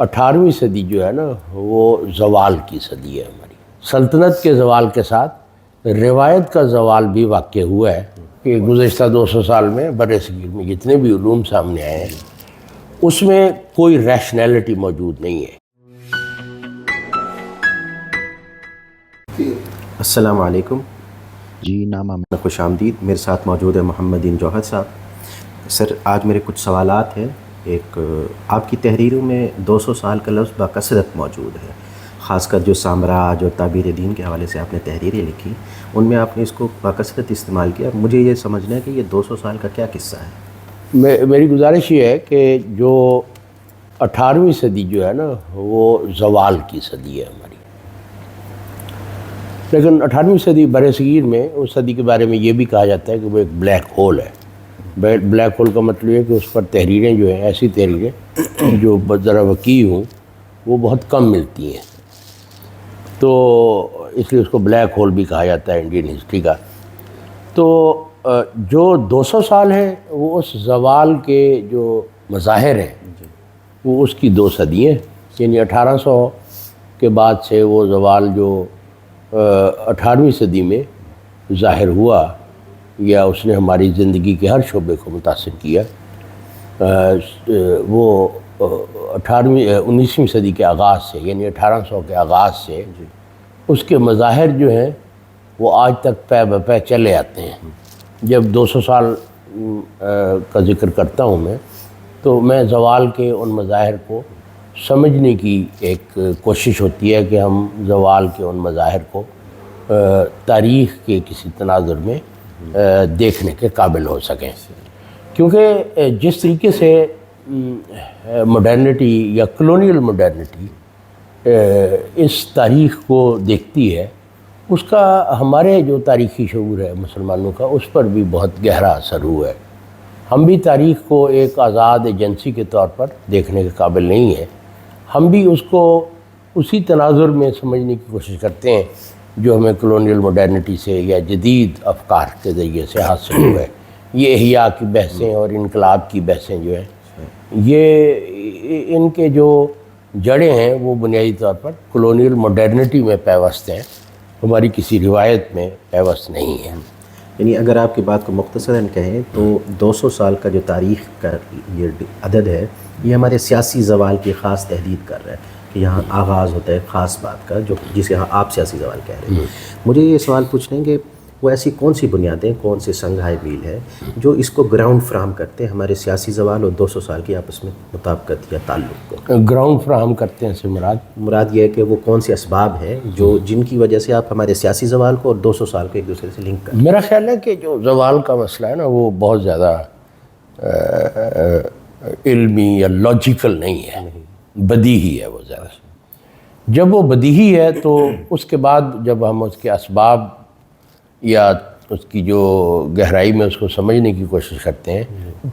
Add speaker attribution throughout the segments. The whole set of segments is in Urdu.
Speaker 1: 18ویں صدی جو ہے نا وہ زوال کی صدی ہے ہماری. سلطنت کے زوال کے ساتھ روایت کا زوال بھی واقع ہوا ہے کہ گزشتہ 200 سال میں بر صغیر میں جتنے بھی علوم سامنے آئے ہیں اس میں کوئی ریشنلٹی موجود نہیں ہے.
Speaker 2: السلام علیکم جی. نام خوش آمدید. میرے ساتھ موجود ہے محمد دین جوہر صاحب. سر آج میرے کچھ سوالات ہیں. ایک آپ کی تحریروں میں 200 سال کا لفظ بکثرت موجود ہے، خاص کر جو سامراج اور تعبیر دین کے حوالے سے آپ نے تحریریں لکھی ان میں آپ نے اس کو بکثرت استعمال کیا. مجھے یہ سمجھنا ہے کہ یہ 200 سال کا کیا قصہ ہے؟
Speaker 1: میری گزارش یہ ہے کہ جو 18ویں صدی جو ہے نا وہ زوال کی صدی ہے ہماری. لیکن 18ویں صدی بر صغیر میں اس صدی کے بارے میں یہ بھی کہا جاتا ہے کہ وہ ایک بلیک ہول ہے. بلیک ہول کا مطلب ہے کہ اس پر تحریریں جو ہیں ایسی تحریریں جو ذرا وقوع ہوں وہ بہت کم ملتی ہیں، تو اس لیے اس کو بلیک ہول بھی کہا جاتا ہے انڈین ہسٹری کا. تو جو 200 سال ہے وہ اس زوال کے جو مظاہر ہیں وہ اس کی 2 صدییں، یعنی 1800 کے بعد سے وہ زوال جو 18ویں صدی میں ظاہر ہوا یا اس نے ہماری زندگی کے ہر شعبے کو متاثر کیا، وہ 19ویں صدی کے آغاز سے یعنی 1800 کے آغاز سے اس کے مظاہر جو ہیں وہ آج تک پے بپے چلے آتے ہیں. جب 200 سال کا ذکر کرتا ہوں میں تو میں زوال کے ان مظاہر کو سمجھنے کی ایک کوشش ہوتی ہے کہ ہم زوال کے ان مظاہر کو تاریخ کے کسی تناظر میں دیکھنے کے قابل ہو سکیں. کیونکہ جس طریقے سے ماڈرنٹی یا کلونیل ماڈرنٹی اس تاریخ کو دیکھتی ہے اس کا ہمارے جو تاریخی شعور ہے مسلمانوں کا اس پر بھی بہت گہرا اثر ہوا ہے. ہم بھی تاریخ کو ایک آزاد ایجنسی کے طور پر دیکھنے کے قابل نہیں ہیں. ہم بھی اس کو اسی تناظر میں سمجھنے کی کوشش کرتے ہیں جو ہمیں کلونیل ماڈرنٹی سے یا جدید افکار کے ذریعے سے حاصل ہوا ہے. یہ احیاء کی بحثیں اور انقلاب کی بحثیں جو ہیں یہ ان کے جو جڑیں ہیں وہ بنیادی طور پر کلونیل ماڈرنٹی میں پیوست ہیں، ہماری کسی روایت میں پیوست نہیں ہے.
Speaker 2: یعنی اگر آپ کی بات کو مختصراً کہیں تو 200 سال کا جو تاریخ کا یہ عدد ہے یہ ہمارے سیاسی زوال کی خاص تحدید کر رہا ہے کہ یہاں آغاز ہوتا ہے خاص بات کا جو جسے یہاں آپ سیاسی زوال کہہ رہے ہیں. مجھے یہ سوال پوچھنے ہیں کہ وہ ایسی کون سی بنیادیں، کون سے سنگھائے میل ہے جو اس کو گراؤنڈ فراہم کرتے ہیں ہمارے سیاسی زوال اور 200 سال کی آپس میں مطابقت یا تعلق کو؟
Speaker 1: گراؤنڈ فراہم کرتے ہیں سے
Speaker 2: مراد یہ ہے کہ وہ کون سے اسباب ہیں جو جن کی وجہ سے آپ ہمارے سیاسی زوال کو اور 200 سال کو ایک دوسرے سے لنک کریں؟
Speaker 1: میرا خیال ہے کہ جو زوال کا مسئلہ ہے نا وہ بہت زیادہ علمی یا لاجیکل نہیں ہے، بدیہی ہے. وہ زیادہ جب وہ بدیہی ہے تو اس کے بعد جب ہم اس کے اسباب یا اس کی جو گہرائی میں اس کو سمجھنے کی کوشش کرتے ہیں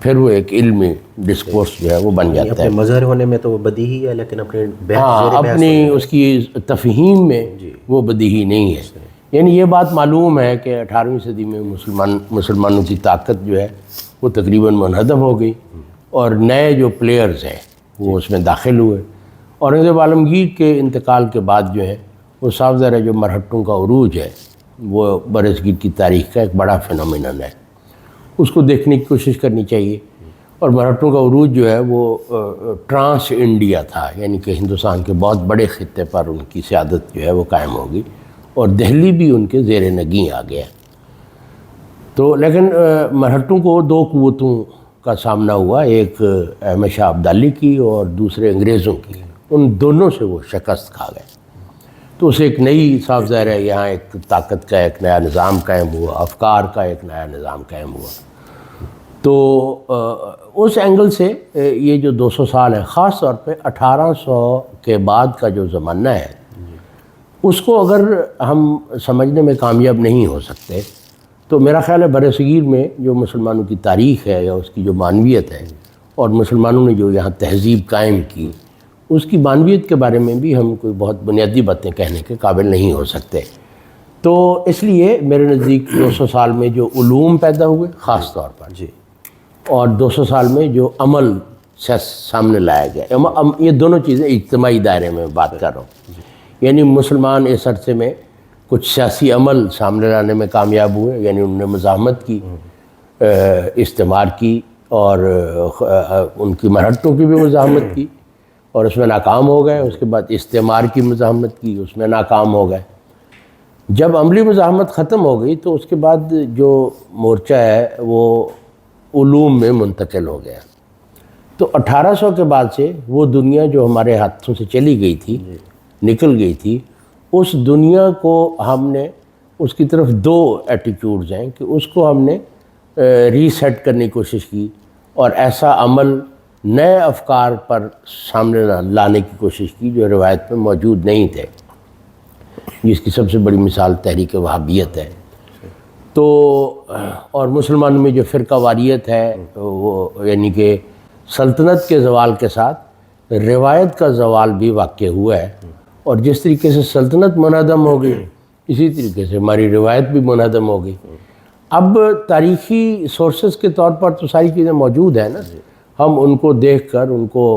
Speaker 1: پھر وہ ایک علمی ڈسکورس جو ہے وہ بن جاتا ہے.
Speaker 2: اپنے مظہر ہونے میں تو وہ بدیہی ہے لیکن
Speaker 1: اپنی اس کی تفہیم میں وہ بدیہی نہیں ہے. یعنی یہ بات معلوم ہے کہ 18ویں صدی میں مسلمانوں کی طاقت جو ہے وہ تقریباً منہدم ہو گئی اور نئے جو پلیئرز ہیں وہ اس میں داخل ہوئے. اورنگزیب عالمگیر کے انتقال کے بعد جو ہے وہ صاف ظاہر ہے جو مرہٹوں کا عروج ہے وہ برصغیر کی تاریخ کا ایک بڑا فینومینن ہے. اس کو دیکھنے کی کوشش کرنی چاہیے. اور مرہٹوں کا عروج جو ہے وہ ٹرانس انڈیا تھا، یعنی کہ ہندوستان کے بہت بڑے خطے پر ان کی سیادت جو ہے وہ قائم ہوگی اور دہلی بھی ان کے زیر نگیں آ گیا. تو لیکن مرہٹوں کو 2 قوتوں کا سامنا ہوا، ایک احمد شاہ ابدالی کی اور دوسرے انگریزوں کی. ان دونوں سے وہ شکست کھا گئے. تو اسے ایک نئی صاف ظاہر ہے یہاں ایک طاقت کا ایک نیا نظام قائم ہوا، افکار کا ایک نیا نظام قائم ہوا. تو اس اینگل سے یہ جو 200 سال ہے خاص طور پہ 1800 کے بعد کا جو زمانہ ہے اس کو اگر ہم سمجھنے میں کامیاب نہیں ہو سکتے تو میرا خیال ہے برصغیر میں جو مسلمانوں کی تاریخ ہے یا اس کی جو معنویت ہے اور مسلمانوں نے جو یہاں تہذیب قائم کی اس کی معنویت کے بارے میں بھی ہم کوئی بہت بنیادی باتیں کہنے کے قابل نہیں ہو سکتے. تو اس لیے میرے نزدیک 200 سال میں جو علوم پیدا ہوئے خاص طور پر اور 200 سال میں جو عمل سامنے لایا گیا. یہ دونوں چیزیں اجتماعی دائرے میں بات کر رہا ہوں. یعنی مسلمان اس عرصے میں کچھ سیاسی عمل سامنے لانے میں کامیاب ہوئے، یعنی انہوں نے مزاحمت کی، استعمار کی، اور ان کی مرحلتوں کی بھی مزاحمت کی اور اس میں ناکام ہو گئے. اس کے بعد استعمار کی مزاحمت کی، اس میں ناکام ہو گئے. جب عملی مزاحمت ختم ہو گئی تو اس کے بعد جو مورچہ ہے وہ علوم میں منتقل ہو گیا. تو 1800 کے بعد سے وہ دنیا جو ہمارے ہاتھوں سے چلی گئی تھی، نکل گئی تھی، اس دنیا کو ہم نے، اس کی طرف دو ایٹیٹیوڈز ہیں کہ اس کو ہم نے ری سیٹ کرنے کی کوشش کی اور ایسا عمل، نئے افکار پر سامنے لانے کی کوشش کی جو روایت میں موجود نہیں تھے، جس کی سب سے بڑی مثال تحریک وہابیت ہے. تو اور مسلمانوں میں جو فرقہ واریت ہے وہ، یعنی کہ سلطنت کے زوال کے ساتھ روایت کا زوال بھی واقع ہوا ہے. اور جس طریقے سے سلطنت منہدم ہو گئی، اسی طریقے سے ہماری روایت بھی منہدم ہو گئی. اب تاریخی سورسز کے طور پر تو ساری چیزیں موجود ہیں نا، ہم ان کو دیکھ کر، ان کو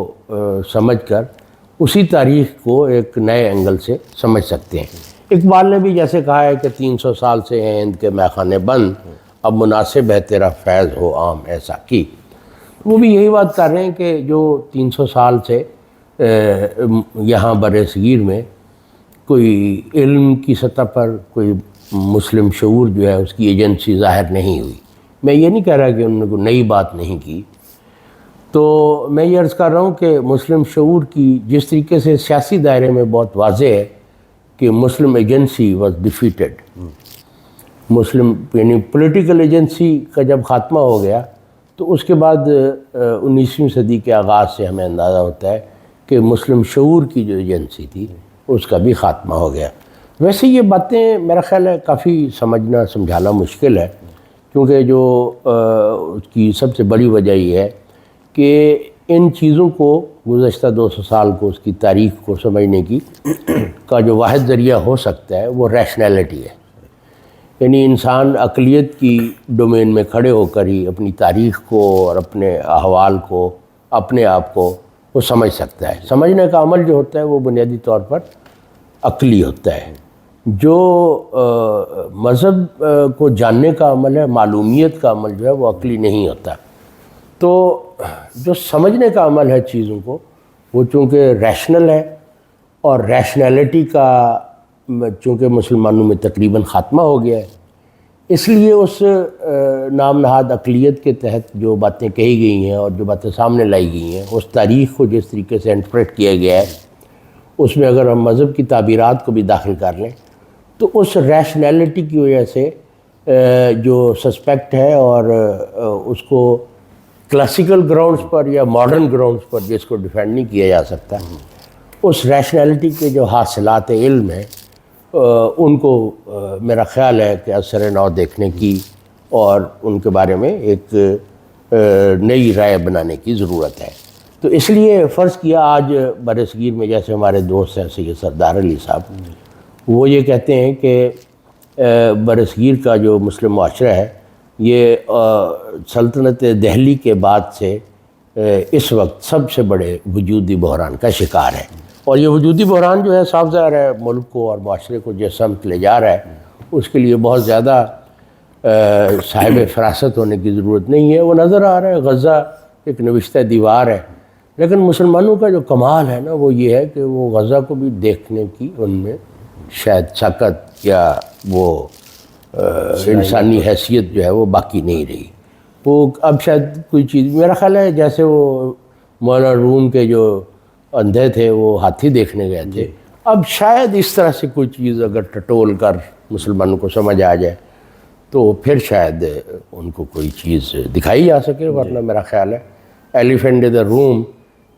Speaker 1: سمجھ کر اسی تاریخ کو ایک نئے اینگل سے سمجھ سکتے ہیں. اقبال نے بھی جیسے کہا ہے کہ 300 سال سے ہیں ہند کے میخانے بند، اب مناسب ہے تیرا فیض ہو عام ایسا کی. وہ بھی یہی بات کر رہے ہیں کہ جو 300 سال سے یہاں بر صغیر میں کوئی علم کی سطح پر کوئی مسلم شعور جو ہے اس کی ایجنسی ظاہر نہیں ہوئی. میں یہ نہیں کہہ رہا کہ انہوں نے کوئی نئی بات نہیں کی. تو میں یہ عرض کر رہا ہوں کہ مسلم شعور کی جس طریقے سے سیاسی دائرے میں بہت واضح ہے کہ مسلم ایجنسی واز ڈیفیٹڈ، مسلم یعنی پولیٹیکل ایجنسی کا جب خاتمہ ہو گیا تو اس کے بعد 19ویں صدی کے آغاز سے ہمیں اندازہ ہوتا ہے کہ مسلم شعور کی جو ایجنسی تھی اس کا بھی خاتمہ ہو گیا. ویسے یہ باتیں میرا خیال ہے کافی سمجھنا سمجھانا مشکل ہے، کیونکہ جو اس کی سب سے بڑی وجہ یہ ہے کہ ان چیزوں کو، گزشتہ 200 سال کو، اس کی تاریخ کو سمجھنے کی کا جو واحد ذریعہ ہو سکتا ہے وہ ریشنیلٹی ہے. یعنی انسان عقلیت کی ڈومین میں کھڑے ہو کر ہی اپنی تاریخ کو اور اپنے احوال کو، اپنے آپ کو وہ سمجھ سکتا ہے. سمجھنے کا عمل جو ہوتا ہے وہ بنیادی طور پر عقلی ہوتا ہے. جو مذہب کو جاننے کا عمل ہے، معلومیت کا عمل جو ہے وہ عقلی نہیں ہوتا. تو جو سمجھنے کا عمل ہے چیزوں کو، وہ چونکہ ریشنل ہے، اور ریشنلٹی کا چونکہ مسلمانوں میں تقریباً خاتمہ ہو گیا ہے، اس لیے اس نام نہاد عقلیت کے تحت جو باتیں کہی گئی ہیں اور جو باتیں سامنے لائی گئی ہیں، اس تاریخ کو جس طریقے سے انٹرپریٹ کیا گیا ہے، اس میں اگر ہم مذہب کی تعبیرات کو بھی داخل کر لیں تو اس ریشنلٹی کی وجہ سے جو سسپیکٹ ہے اور اس کو کلاسیکل گراؤنڈز پر یا ماڈرن گراؤنڈز پر جس کو ڈیفینڈ نہیں کیا جا سکتا، اس ریشنلٹی کے جو حاصلات علم ہیں ان کو میرا خیال ہے کہ اثر نو دیکھنے کی اور ان کے بارے میں ایک نئی رائے بنانے کی ضرورت ہے. تو اس لیے فرض کیا آج برصغیر میں جیسے ہمارے دوست ہیں سید سردار علی صاحب، وہ یہ کہتے ہیں کہ برصغیر کا جو مسلم معاشرہ ہے یہ سلطنت دہلی کے بعد سے اس وقت سب سے بڑے وجودی بحران کا شکار ہے. اور یہ وجودی بحران جو ہے صاف ظاہر ہے ملک کو اور معاشرے کو جس سمت لے جا رہا ہے اس کے لیے بہت زیادہ صاحب فراست ہونے کی ضرورت نہیں ہے. وہ نظر آ رہا ہے، غزہ ایک نوشتہ دیوار ہے، لیکن مسلمانوں کا جو کمال ہے نا وہ یہ ہے کہ وہ غزہ کو بھی دیکھنے کی ان میں شاید طاقت یا وہ انسانی حیثیت جو ہے وہ باقی نہیں رہی. وہ اب شاید کوئی چیز، میرا خیال ہے جیسے وہ مولانا روم کے جو اندھے تھے وہ ہاتھی دیکھنے گئے تھے، اب شاید اس طرح سے کوئی چیز اگر ٹٹول کر مسلمانوں کو سمجھ آ جائے تو پھر شاید ان کو کوئی چیز دکھائی جا سکے. ورنہ میرا خیال ہے elephant in the room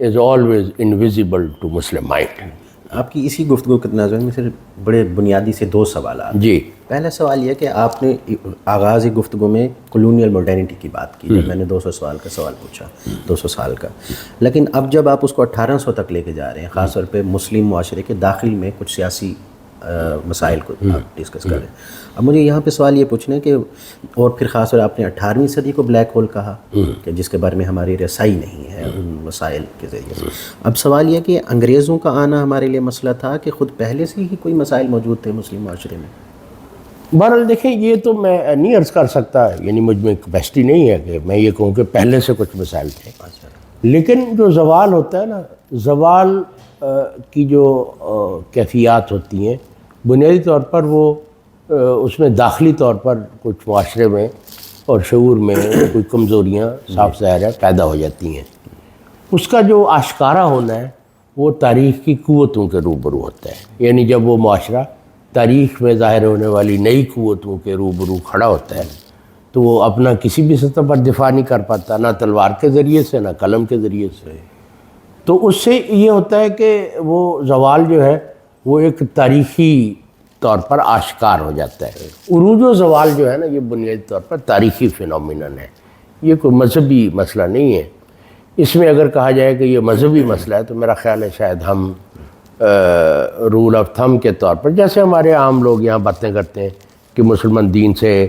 Speaker 1: is always invisible to Muslim mind.
Speaker 2: آپ کی اسی گفتگو کے تناظر میں صرف بڑے بنیادی سے دو سوالات.
Speaker 1: جی،
Speaker 2: پہلا سوال یہ کہ آپ نے آغاز گفتگو میں کلونیل ماڈرنٹی کی بات کی، جب میں نے 200 سال کا سوال پوچھا، 200 سال کا، لیکن اب جب آپ اس کو 1800 تک لے کے جا رہے ہیں، خاص طور پہ مسلم معاشرے کے داخل میں کچھ سیاسی مسائل کو آپ ڈسکس کر رہے ہیں. اب مجھے یہاں پہ سوال یہ پوچھنا ہے کہ اور پھر خاص طور آپ نے 18ویں صدی کو بلیک ہول کہا کہ جس کے بارے میں ہماری رسائی نہیں ہے ان مسائل کے ذریعے سے. اب سوال یہ کہ انگریزوں کا آنا ہمارے لیے مسئلہ تھا کہ خود پہلے سے ہی کوئی مسائل موجود تھے مسلم معاشرے میں؟
Speaker 1: بہرحال دیکھیں یہ تو میں نہیں عرض کر سکتا، یعنی مجھ میں کیپیسٹی نہیں ہے کہ میں یہ کہوں کہ پہلے سے کچھ مسائل تھے. لیکن جو زوال ہوتا ہے نا، زوال کی جو کیفیات ہوتی ہیں بنیادی طور پر وہ اس میں داخلی طور پر کچھ معاشرے میں اور شعور میں کوئی کمزوریاں صاف ظاہر ہے پیدا ہو جاتی ہیں. اس کا جو آشکارا ہونا ہے وہ تاریخ کی قوتوں کے روبرو ہوتا ہے. یعنی جب وہ معاشرہ تاریخ میں ظاہر ہونے والی نئی قوتوں کے روبرو کھڑا ہوتا ہے تو وہ اپنا کسی بھی سطح پر دفاع نہیں کر پاتا، نہ تلوار کے ذریعے سے نہ قلم کے ذریعے سے. تو اس سے یہ ہوتا ہے کہ وہ زوال جو ہے وہ ایک تاریخی طور پر آشکار ہو جاتا ہے. عروج و زوال جو ہے نا یہ بنیادی طور پر تاریخی فینومینن ہے، یہ کوئی مذہبی مسئلہ نہیں ہے. اس میں اگر کہا جائے کہ یہ مذہبی مسئلہ ہے تو میرا خیال ہے شاید ہم رول آف تھم کے طور پر، جیسے ہمارے عام لوگ یہاں باتیں کرتے ہیں کہ مسلمان دین سے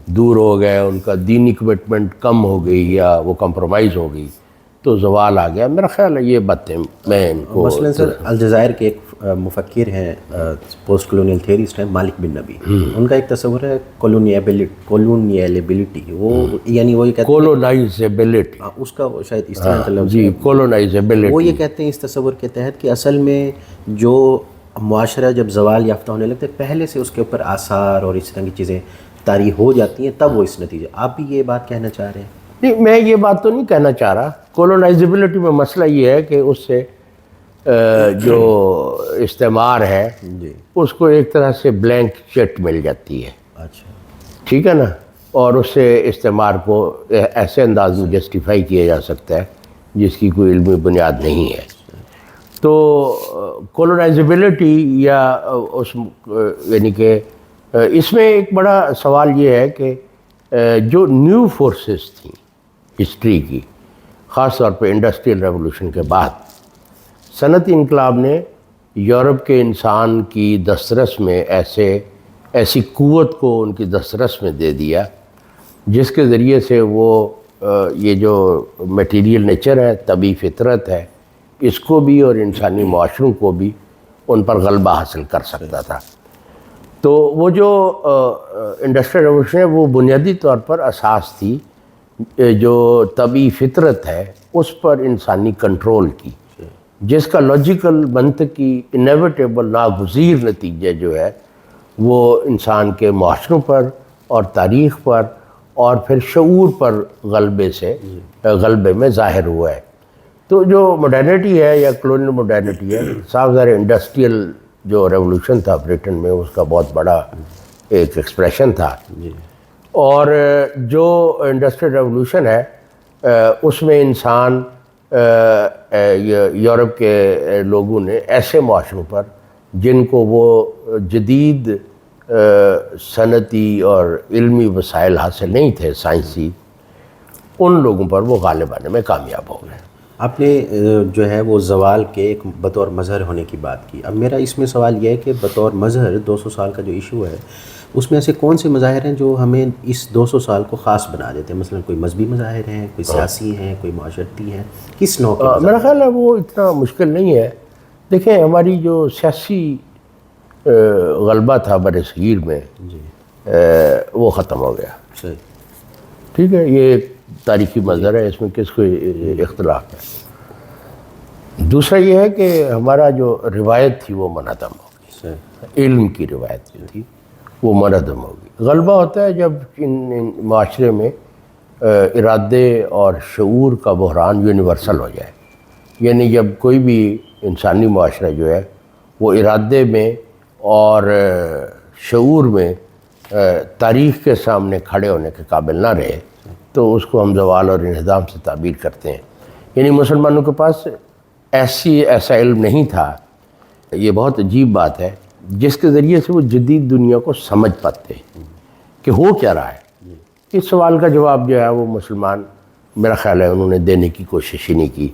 Speaker 1: دور ہو گئے، ان کا دینی کمٹمنٹ کم ہو گئی یا وہ کمپرومائز ہو گئی تو زوال آ گیا. میرا خیال ہے یہ باتیں میں ان کو
Speaker 2: مثلاً سر الجزائر کے ایک مفکر ہیں پوسٹ کلونیل تھیورسٹ ہیں مالک بن نبی، ان کا ایک تصور ہے کولونیلبلٹی، وہ یعنی وہ یہ کہتے ہیں
Speaker 1: کولونائزیبلٹی،
Speaker 2: اس کا شاید اس طرح کا لفظ
Speaker 1: جی کولونائزیبلٹی.
Speaker 2: وہ یہ کہتے ہیں اس تصور کے تحت کہ اصل میں جو معاشرہ جب زوال یافتہ ہونے لگتا ہے پہلے سے اس کے اوپر آثار اور اس طرح کی چیزیں طاری ہو جاتی ہیں تب وہ اس نتیجے. آپ بھی یہ بات کہنا چاہ رہے ہیں؟
Speaker 1: نہیں، میں یہ بات تو نہیں کہنا چاہ رہا. کولونائزیبلٹی میں مسئلہ یہ ہے کہ اس سے جو استعمار ہے
Speaker 2: جی
Speaker 1: اس کو ایک طرح سے بلینک چیٹ مل جاتی ہے.
Speaker 2: اچھا
Speaker 1: ٹھیک ہے نا، اور اس سے استعمار کو ایسے انداز میں جسٹیفائی کیا جا سکتا ہے جس کی کوئی علمی بنیاد نہیں ہے. تو کولونائزیبلٹی یا اس یعنی کہ اس میں ایک بڑا سوال یہ ہے کہ جو نیو فورسز تھیں ہسٹری کی، خاص طور پہ انڈسٹریل ریولوشن کے بعد صنعتی انقلاب نے یورپ کے انسان کی دسترس میں ایسی قوت کو ان کی دسترس میں دے دیا جس کے ذریعے سے وہ یہ جو میٹیریل نیچر ہے، طبعی فطرت ہے، اس کو بھی اور انسانی معاشروں کو بھی ان پر غلبہ حاصل کر سکتا تھا. تو وہ جو انڈسٹریل ریولوشن ہے وہ بنیادی طور پر اساس تھی جو طبعی فطرت ہے اس پر انسانی کنٹرول کی، جس کا لاجیکل منطقی انیویٹیبل ناگزیر نتیجہ جو ہے وہ انسان کے معاشروں پر اور تاریخ پر اور پھر شعور پر غلبے میں ظاہر ہوا ہے. تو جو ماڈرنٹی ہے یا کلونیل ماڈرنٹی ہے، صاف ظاہر انڈسٹریل جو ریولوشن تھا برٹن میں اس کا بہت بڑا ایک ایکسپریشن تھا. اور جو انڈسٹریل ریولوشن ہے اس میں انسان یورپ کے لوگوں نے ایسے معاشروں پر جن کو وہ جدید صنعتی اور علمی وسائل حاصل نہیں تھے سائنسی، ان لوگوں پر وہ غالب آنے میں کامیاب ہو گئے.
Speaker 2: آپ نے جو ہے وہ زوال کے ایک بطور مظہر ہونے کی بات کی. اب میرا اس میں سوال یہ ہے کہ بطور مظہر 200 سال کا جو ایشو ہے اس میں ایسے کون سے مظاہر ہیں جو ہمیں اس 200 سال کو خاص بنا دیتے ہیں؟ مثلا کوئی مذہبی مظاہر ہیں، کوئی سیاسی ہیں، کوئی معاشرتی ہیں، کس نوع کے؟
Speaker 1: میرا خیال ہے وہ اتنا مشکل نہیں ہے. دیکھیں ہماری جو سیاسی غلبہ تھا بر صغیر میں وہ ختم ہو گیا. ٹھیک ہے، یہ ایک تاریخی منظر ہے، اس میں کس کو اختلاف ہے. دوسرا یہ ہے کہ ہمارا جو روایت تھی وہ منہدم ہو گئی، علم کی روایت جو تھی وہ منہدم ہو گئی. غلبہ ہوتا ہے جب ان معاشرے میں ارادے اور شعور کا بحران یونیورسل ہو جائے. یعنی جب کوئی بھی انسانی معاشرہ جو ہے وہ ارادے میں اور شعور میں تاریخ کے سامنے کھڑے ہونے کے قابل نہ رہے تو اس کو ہم زوال اور انہدام سے تعبیر کرتے ہیں. یعنی مسلمانوں کے پاس ایسا علم نہیں تھا، یہ بہت عجیب بات ہے، جس کے ذریعے سے وہ جدید دنیا کو سمجھ پاتے ہیں کہ ہو کیا رہا ہے. اس سوال کا جواب جو ہے وہ مسلمان میرا خیال ہے انہوں نے دینے کی کوشش ہی نہیں کی.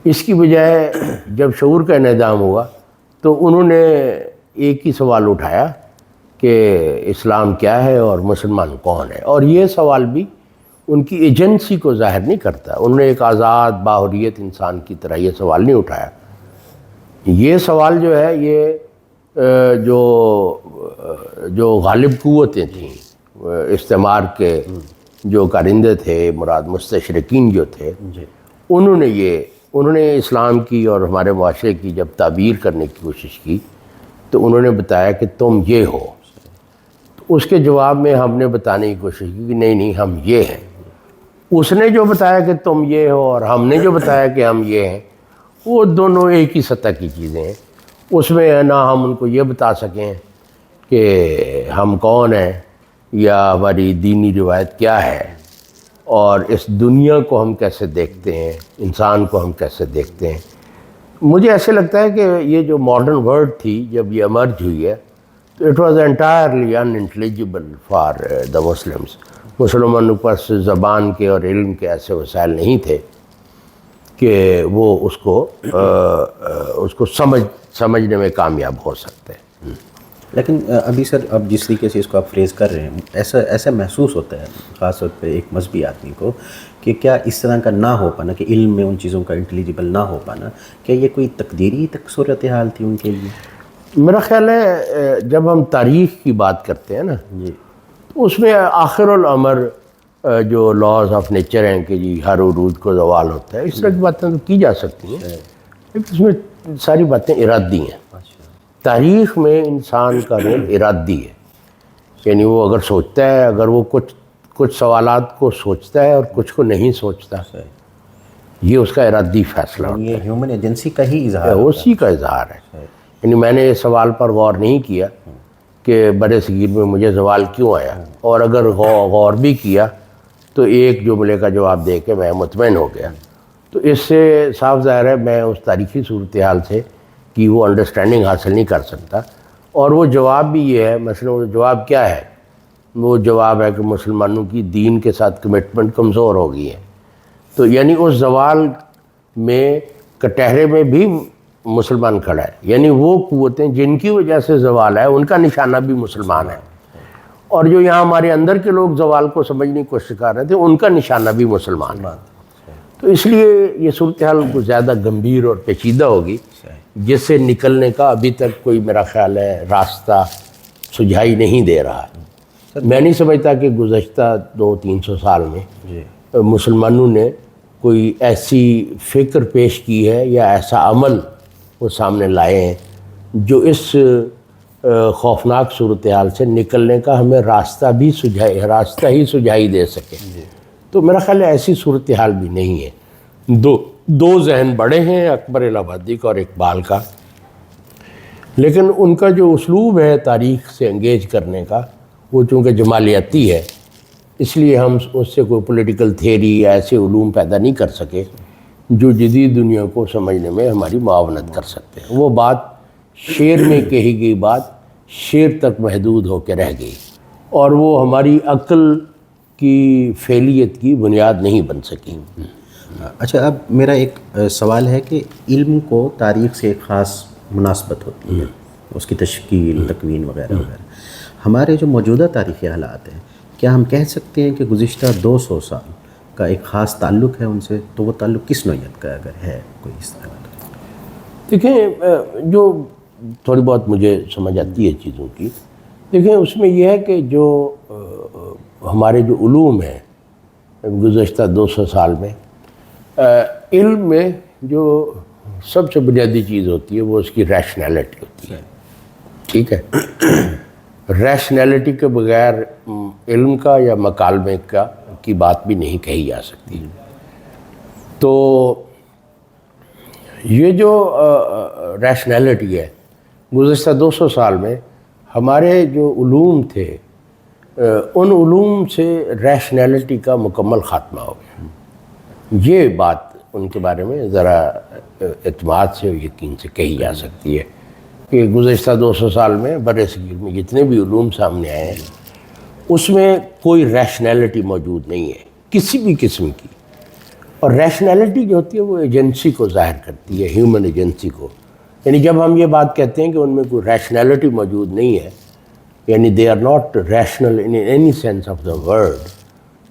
Speaker 1: اس کی بجائے جب شعور کا انہدام ہوا تو انہوں نے ایک ہی سوال اٹھایا کہ اسلام کیا ہے اور مسلمان کون ہے، اور یہ سوال بھی ان کی ایجنسی کو ظاہر نہیں کرتا. انہوں نے ایک آزاد باحریت انسان کی طرح یہ سوال نہیں اٹھایا. یہ سوال جو ہے یہ جو غالب قوتیں تھیں استعمار کے جو کارندے تھے، مراد مستشرقین جو تھے، انہوں نے اسلام کی اور ہمارے معاشرے کی جب تعبیر کرنے کی کوشش کی تو انہوں نے بتایا کہ تم یہ ہو. تو اس کے جواب میں ہم نے بتانے کی کوشش کی کہ نہیں ہم یہ ہیں. اس نے جو بتایا کہ تم یہ ہو اور ہم نے جو بتایا کہ ہم یہ ہیں، وہ دونوں ایک ہی سطح کی چیزیں ہیں. اس میں نہ ہم ان کو یہ بتا سکیں کہ ہم کون ہیں یا ہماری دینی روایت کیا ہے اور اس دنیا کو ہم کیسے دیکھتے ہیں، انسان کو ہم کیسے دیکھتے ہیں. مجھے ایسے لگتا ہے کہ یہ جو ماڈرن ورڈ تھی جب یہ ایمرج ہوئی ہے تو it was entirely unintelligible for the Muslims. مسلمانوں کے پاس زبان کے اور علم کے ایسے وسائل نہیں تھے کہ وہ اس کو سمجھنے میں کامیاب ہو سکتے ہیں.
Speaker 2: لیکن ابھی سر اب جس طریقے سے اس کو آپ فریز کر رہے ہیں ایسا محسوس ہوتا ہے خاص طور پہ ایک مذہبی آدمی کو کہ کیا اس طرح کا نہ ہو پانا، کہ علم میں ان چیزوں کا انٹیلیجیبل نہ ہو پانا، کیا یہ کوئی تقدیری صورتحال تھی ان کے لیے؟ میرا
Speaker 1: خیال ہے جب ہم تاریخ کی بات کرتے ہیں نا تو اس میں آخر الامر جو لاز آف نیچر ہیں کہ جی ہر عروج کو زوال ہوتا ہے، اس طرح کی باتیں تو کی جا سکتی ہیں، لیکن اس میں ساری باتیں ارادی ہیں. تاریخ میں انسان کا رول ارادی ہے، یعنی وہ اگر سوچتا ہے، اگر وہ کچھ سوالات کو سوچتا ہے اور کچھ کو نہیں سوچتا، یہ اس کا ارادی فیصلہ ہوتا ہے.
Speaker 2: یہ ہیومن ایجنسی کا ہی اظہار ہے،
Speaker 1: اسی کا اظہار ہے. یعنی میں نے اس سوال پر غور نہیں کیا کہ برِ صغیر میں مجھے زوال کیوں آیا، اور اگر غور بھی کیا تو ایک جملے کا جواب دے کے میں مطمئن ہو گیا. تو اس سے صاف ظاہر ہے میں اس تاریخی صورتحال سے کہ وہ انڈرسٹینڈنگ حاصل نہیں کر سکتا. اور وہ جواب بھی یہ ہے، مثلا وہ جواب کیا ہے؟ وہ جواب ہے کہ مسلمانوں کی دین کے ساتھ کمٹمنٹ کمزور ہو گئی ہے. تو یعنی اس زوال میں کٹہرے میں بھی مسلمان کھڑا ہے، یعنی وہ قوتیں جن کی وجہ سے زوال ہے ان کا نشانہ بھی مسلمان ہے، اور جو یہاں ہمارے اندر کے لوگ زوال کو سمجھنے کی کوشش کر رہے تھے ان کا نشانہ بھی مسلمان ہے. تو اس لیے یہ صورتحال کو زیادہ گمبھیر اور پیچیدہ ہوگی، جس سے نکلنے کا ابھی تک کوئی میرا خیال ہے راستہ سجھائی نہیں دے رہا ہے. میں نہیں سمجھتا کہ گزشتہ 200-300 سال میں مسلمانوں نے کوئی ایسی فکر پیش کی ہے یا ایسا عمل وہ سامنے لائے ہیں جو اس خوفناک صورتحال سے نکلنے کا ہمیں راستہ ہی سجھائی دے سکے. تو میرا خیال ہے ایسی صورتحال بھی نہیں ہے. دو ذہن بڑے ہیں، اکبر الہ آبادی کا اور اقبال کا، لیکن ان کا جو اسلوب ہے تاریخ سے انگیج کرنے کا وہ چونکہ جمالیاتی ہے، اس لیے ہم اس سے کوئی پولیٹیکل تھیوری یا ایسے علوم پیدا نہیں کر سکے جو جدید دنیا کو سمجھنے میں ہماری معاونت کر سکتے ہیں. وہ بات شعر میں کہی گئی بات شعر تک محدود ہو کے رہ گئی، اور وہ ہماری عقل کی فعلیت کی بنیاد نہیں بن سکی.
Speaker 2: اچھا، اب میرا ایک سوال ہے کہ علم کو تاریخ سے ایک خاص مناسبت ہوتی ہے، اس کی تشکیل، تکوین وغیرہ وغیرہ. ہمارے جو موجودہ تاریخی حالات ہیں، کیا ہم کہہ سکتے ہیں کہ گزشتہ 200 سال کا ایک خاص تعلق ہے ان سے؟ تو وہ تعلق کس نوعیت کا اگر ہے کوئی اس طرح کا؟
Speaker 1: دیکھیں، جو تھوڑی بہت مجھے سمجھ آتی ہے چیزوں کی، دیکھیں اس میں یہ ہے کہ جو ہمارے جو علوم ہیں گزشتہ 200 سال میں، علم میں جو سب سے بنیادی چیز ہوتی ہے وہ اس کی ریشنلٹی ہوتی ہے. ٹھیک ہے، ریشنلٹی کے بغیر علم کا یا مکالمے کی بات بھی نہیں کہی جا سکتی. تو یہ جو ریشنلٹی ہے گزشتہ 200 سال میں ہمارے جو علوم تھے ان علوم سے ریشنلٹی کا مکمل خاتمہ ہو گیا. یہ بات ان کے بارے میں ذرا اعتماد سے اور یقین سے کہی جا سکتی ہے کہ گزشتہ 200 سال میں برِ صغیر میں جتنے بھی علوم سامنے آئے ہیں اس میں کوئی ریشنلٹی موجود نہیں ہے کسی بھی قسم کی. اور ریشنلٹی جو ہوتی ہے وہ ایجنسی کو ظاہر کرتی ہے، ہیومن ایجنسی کو، یعنی جب ہم یہ بات کہتے ہیں کہ ان میں کوئی ریشنلٹی موجود نہیں ہے، یعنی they are not rational in any sense of the word,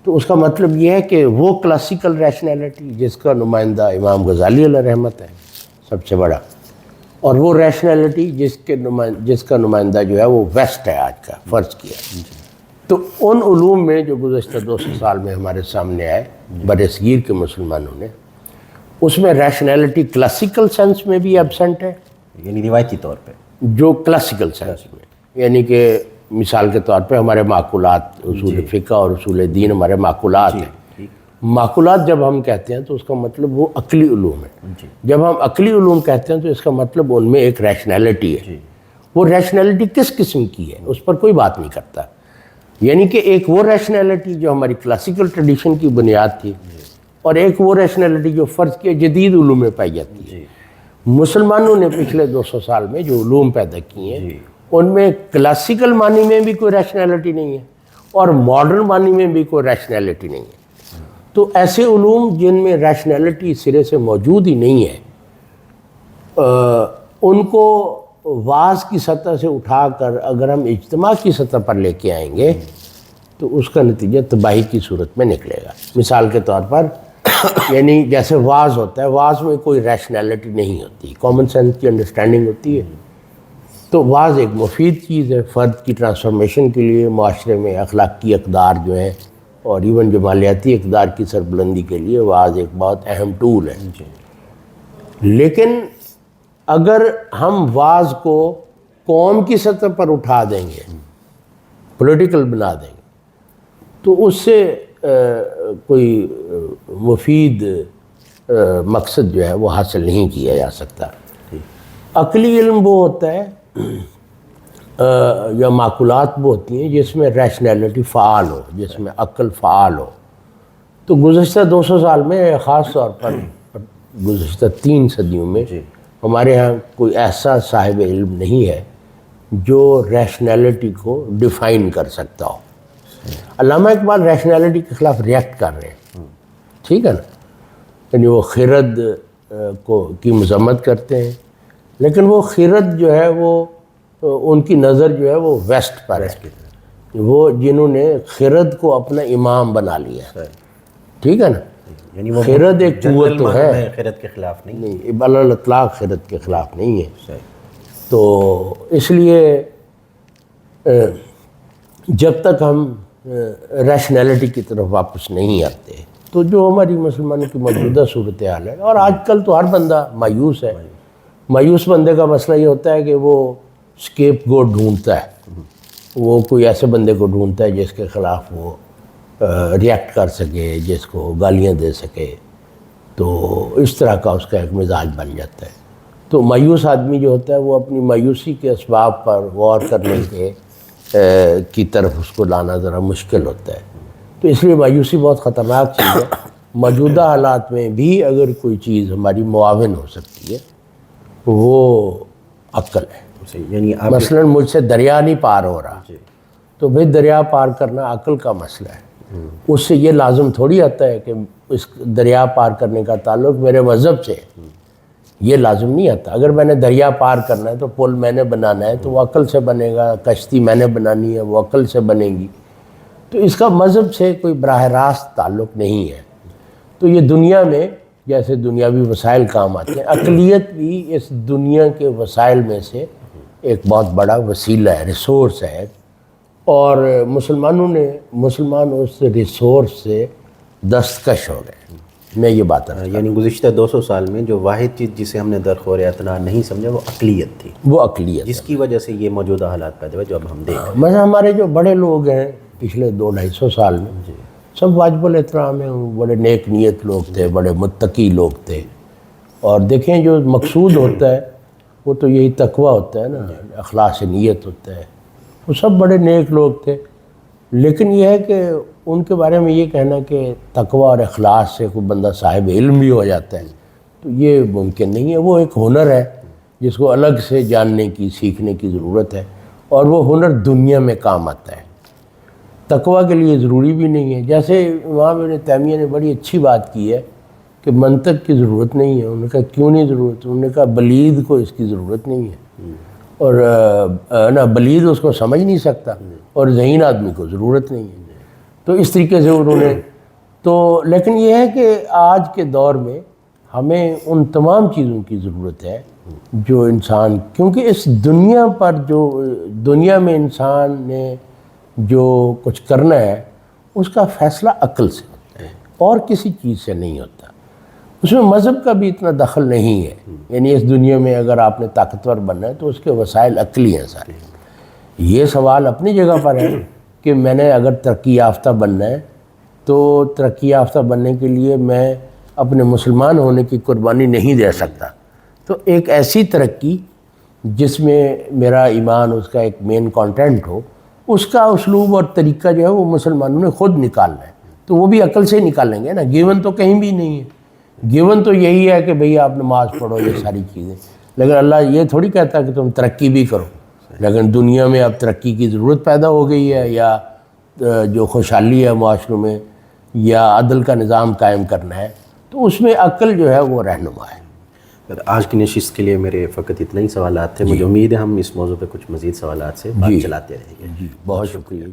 Speaker 1: تو اس کا مطلب یہ ہے کہ وہ کلاسیکل ریشنلٹی جس کا نمائندہ امام غزالی علیہ رحمت ہے سب سے بڑا، اور وہ ریشنلٹی جس کا نمائندہ جو ہے وہ ویسٹ ہے آج کا، فرض کیا، تو ان علوم میں جو گزشتہ 200 سال میں ہمارے سامنے آئے بر صغیر کے مسلمانوں نے، اس میں ریشنلٹی کلاسیکل سینس میں بھی ایبسنٹ ہے،
Speaker 2: یعنی روایتی طور پہ
Speaker 1: جو کلاسیکل سینس میں، یعنی کہ مثال کے طور پہ ہمارے معقولات، اصول فقہ اور اصول دین ہمارے معقولات ہیں۔ معقولات جب ہم کہتے ہیں تو اس کا مطلب وہ عقلی علوم ہے، جب ہم عقلی علوم کہتے ہیں تو اس کا مطلب ان میں ایک ریشنلٹی ہے۔ وہ ریشنلٹی کس قسم کی ہے اس پر کوئی بات نہیں کرتا، یعنی کہ ایک وہ ریشنلٹی جو ہماری کلاسیکل ٹریڈیشن کی بنیاد تھی، اور ایک وہ ریشنلٹی جو فرض کیا جدید علوم میں پائی جاتی ہے۔ مسلمانوں نے پچھلے 200 سال میں جو علوم پیدا کیے ہیں ان میں کلاسیکل معنی میں بھی کوئی ریشنلٹی نہیں ہے اور ماڈرن معنی میں بھی کوئی ریشنلٹی نہیں ہے۔ تو ایسے علوم جن میں ریشنلٹی سرے سے موجود ہی نہیں ہے، ان کو واعظ کی سطح سے اٹھا کر اگر ہم اجتماع کی سطح پر لے کے آئیں گے تو اس کا نتیجہ تباہی کی صورت میں نکلے گا۔ مثال کے طور پر یعنی جیسے واعظ ہوتا ہے، واعظ میں کوئی ریشنلٹی نہیں ہوتی، کامن سینس کی انڈرسٹینڈنگ ہوتی ہے، تو واعظ ایک مفید چیز ہے فرد کی ٹرانسفارمیشن کے لیے، معاشرے میں اخلاقی اقدار جو ہیں اور ایون جمالیاتی اقدار کی سربلندی کے لیے واعظ ایک بہت اہم ٹول ہے۔ لیکن اگر ہم واعظ کو قوم کی سطح پر اٹھا دیں گے، پولیٹیکل بنا دیں گے، تو اس سے کوئی مفید مقصد جو ہے وہ حاصل نہیں کیا جا سکتا۔ عقلی علم وہ ہوتا ہے یا معقولات وہ ہوتی ہیں جس میں ریشنلٹی فعال ہو، جس میں عقل فعال ہو۔ تو گزشتہ 200 سال میں خاص طور پر گزشتہ 3 صدیوں میں ہمارے ہاں کوئی ایسا صاحب علم نہیں ہے جو ریشنلٹی کو ڈیفائن کر سکتا ہو۔ علامہ اقبال ریشنلٹی کے خلاف ریئیکٹ کر رہے ہیں، ٹھیک ہے نا، یعنی وہ خرد کی مذمت کرتے ہیں، لیکن وہ خرد جو ہے وہ ان کی نظر جو ہے وہ ویسٹ پر ہے، وہ جنہوں نے خرد کو اپنا امام بنا لیا، ٹھیک ہے نا،
Speaker 2: یعنی وہ
Speaker 1: خرد ایک قوت تو ہے،
Speaker 2: خیرت کے خلاف نہیں،
Speaker 1: علی اطلاق خرد کے خلاف نہیں ہے۔ تو اس لیے جب تک ہم ریشنلٹی کی طرف واپس نہیں آتے تو جو ہماری مسلمانوں کی موجودہ صورتحال ہے، اور آج کل تو ہر بندہ مایوس ہے، مایوس بندے کا مسئلہ یہ ہوتا ہے کہ وہ اسکیپ گوٹ ڈھونڈتا ہے، وہ کوئی ایسے بندے کو ڈھونڈتا ہے جس کے خلاف وہ ریئیکٹ کر سکے، جس کو گالیاں دے سکے، تو اس طرح کا اس کا ایک مزاج بن جاتا ہے۔ تو مایوس آدمی جو ہوتا ہے وہ اپنی مایوسی کے اسباب پر غور کرنے کی طرف اس کو لانا ذرا مشکل ہوتا ہے۔ تو اس لیے مایوسی بہت خطرناک چیز ہے۔ موجودہ حالات میں بھی اگر کوئی چیز ہماری معاون ہو سکتی ہے وہ عقل ہے۔
Speaker 2: یعنی
Speaker 1: مثلاً مجھ سے دریا نہیں پار ہو رہا، تو بھئی دریا پار کرنا عقل کا مسئلہ ہے، اس سے یہ لازم تھوڑی آتا ہے کہ اس دریا پار کرنے کا تعلق میرے مذہب سے، یہ لازم نہیں آتا۔ اگر میں نے دریا پار کرنا ہے تو پل میں نے بنانا ہے تو وہ عقل سے بنے گا، کشتی میں نے بنانی ہے وہ عقل سے بنے گی، تو اس کا مذہب سے کوئی براہ راست تعلق نہیں ہے۔ تو یہ دنیا میں جیسے دنیاوی وسائل کام آتے ہیں، عقلیت بھی اس دنیا کے وسائل میں سے ایک بہت بڑا وسیلہ ہے، ریسورس ہے، اور مسلمان اس ریسورس سے دستکش ہو گئے۔ میں یہ بات ہے،
Speaker 2: یعنی گزشتہ 200 سال میں جو واحد چیز جسے ہم نے درخور اعتنا نہیں سمجھا وہ عقلیت تھی،
Speaker 1: وہ عقلیت،
Speaker 2: جس کی وجہ سے یہ موجودہ حالات پیدا ہوئے جو اب ہم دیکھ رہے ہیں۔
Speaker 1: مثلا ہمارے جو بڑے لوگ ہیں پچھلے 200-250 سال میں سب واجب الاحترام ہیں، بڑے نیک نیت لوگ تھے، بڑے متقی لوگ تھے، اور دیکھیں جو مقصود ہوتا ہے وہ تو یہی تقوی ہوتا ہے نا، اخلاص نیت ہوتا ہے، وہ سب بڑے نیک لوگ تھے۔ لیکن یہ ہے کہ ان کے بارے میں یہ کہنا کہ تقوی اور اخلاص سے کوئی بندہ صاحب علم بھی ہو جاتا ہے تو یہ ممکن نہیں ہے۔ وہ ایک ہنر ہے جس کو الگ سے جاننے کی، سیکھنے کی ضرورت ہے، اور وہ ہنر دنیا میں کام آتا ہے، تقوی کے لیے ضروری بھی نہیں ہے۔ جیسے امام ابن تیمیہ نے بڑی اچھی بات کی ہے کہ منطق کی ضرورت نہیں ہے. انہوں نے کہا کیوں نہیں ضرورت؟ انہوں نے کہا بلید کو اس کی ضرورت نہیں ہے، اور نا بلید اس کو سمجھ نہیں سکتا، اور ذہین آدمی کو ضرورت نہیں ہے. تو اس طریقے سے انہوں نے تو لیکن یہ ہے کہ آج کے دور میں ہمیں ان تمام چیزوں کی ضرورت ہے جو انسان، کیونکہ اس دنیا پر دنیا میں انسان نے جو کچھ کرنا ہے اس کا فیصلہ عقل سے ہوتا ہے اور کسی چیز سے نہیں ہوتا. اس میں مذہب کا بھی اتنا دخل نہیں ہے. یعنی اس دنیا میں اگر آپ نے طاقتور بننا ہے تو اس کے وسائل عقلی ہیں سارے. یہ سوال اپنی جگہ پر ہے کہ میں نے اگر ترقی یافتہ بننا ہے تو ترقی یافتہ بننے کے لیے میں اپنے مسلمان ہونے کی قربانی نہیں دے سکتا. تو ایک ایسی ترقی جس میں میرا ایمان اس کا ایک مین کانٹینٹ ہو، اس کا اسلوب اور طریقہ جو ہے وہ مسلمانوں نے خود نکالنا ہے. تو وہ بھی عقل سے ہی نکالیں گے نا. گیون تو کہیں بھی نہیں ہے. گیون تو یہی ہے کہ بھئی آپ نماز پڑھو، یہ ساری چیزیں. لیکن اللہ یہ تھوڑی کہتا کہ تم ترقی بھی کرو. لیکن دنیا میں اب ترقی کی ضرورت پیدا ہو گئی ہے، یا جو خوشحالی ہے معاشروں میں، یا عدل کا نظام قائم کرنا ہے، تو اس میں عقل جو ہے وہ رہنما ہے.
Speaker 2: آج کی نشست کے لیے میرے فقط اتنے ہی سوالات تھے. مجھے امید ہے ہم اس موضوع پہ کچھ مزید سوالات سے بات چلاتے رہیں گے.
Speaker 1: جی بہت شکریہ.